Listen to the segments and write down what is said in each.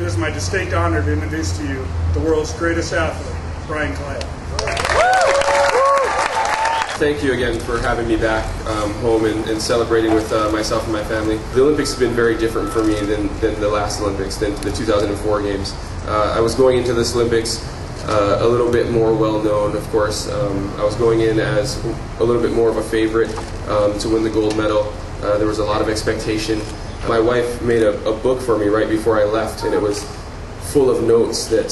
is my distinct honor to introduce to you the world's greatest athlete, Bryan Clay. Thank you again for having me back home and celebrating with myself and my family. The Olympics have been very different for me than the last Olympics, than the 2004 Games. I was going into this Olympics a little bit more well-known, of course. I was going in as a little bit more of a favorite to win the gold medal. There was a lot of expectation. My wife made a book for me right before I left, and it was full of notes that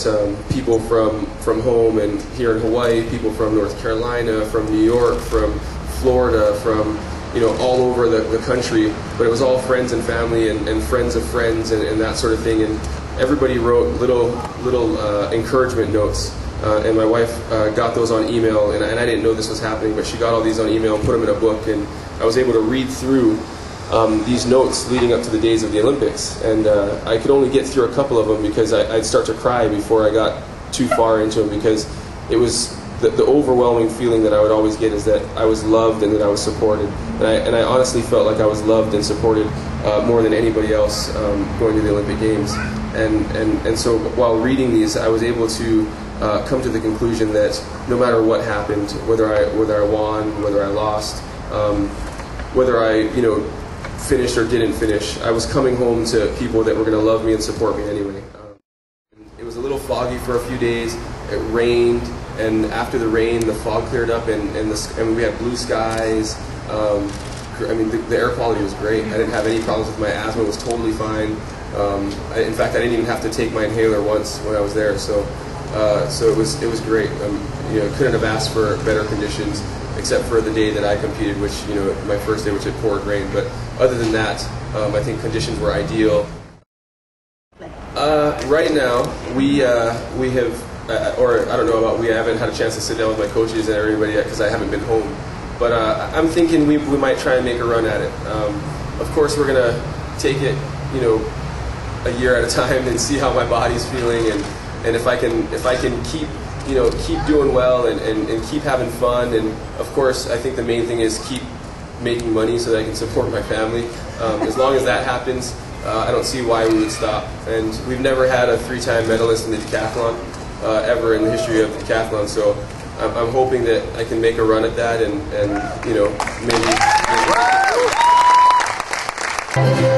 people from home and here in Hawaii, people from North Carolina, from New York, from Florida, from all over the country, but it was all friends and family and friends of friends and that sort of thing, and everybody wrote little encouragement notes, and my wife got those on email, and I didn't know this was happening, but she got all these on email and put them in a book, and I was able to read through these notes leading up to the days of the Olympics, and I could only get through a couple of them because I'd start to cry before I got too far into them, because it was the overwhelming feeling that I would always get is that I was loved and that I was supported, and I honestly felt like I was loved and supported more than anybody else going to the Olympic Games, and so while reading these, I was able to come to the conclusion that no matter what happened, whether I won, whether I lost, whether I finished or didn't finish, I was coming home to people that were going to love me and support me anyway. It was a little foggy for a few days. It rained, and after the rain, the fog cleared up, and we had blue skies. I mean, the air quality was great. I didn't have any problems with my asthma. It was totally fine. In fact, I didn't even have to take my inhaler once when I was there. So it was great. Couldn't have asked for better conditions, except for the day that I competed, which my first day, which had poured rain. But other than that, I think conditions were ideal. Right now, we have, or I don't know about we, I haven't had a chance to sit down with my coaches and everybody yet because I haven't been home. But I'm thinking we might try and make a run at it. Of course, we're gonna take it, a year at a time and see how my body's feeling, and if I can keep keep doing well and keep having fun, and of course I think the main thing is keep making money so that I can support my family. As long as that happens, I don't see why we would stop. And we've never had a 3-time medalist in the decathlon ever in the history of the decathlon, so I'm hoping that I can make a run at that and maybe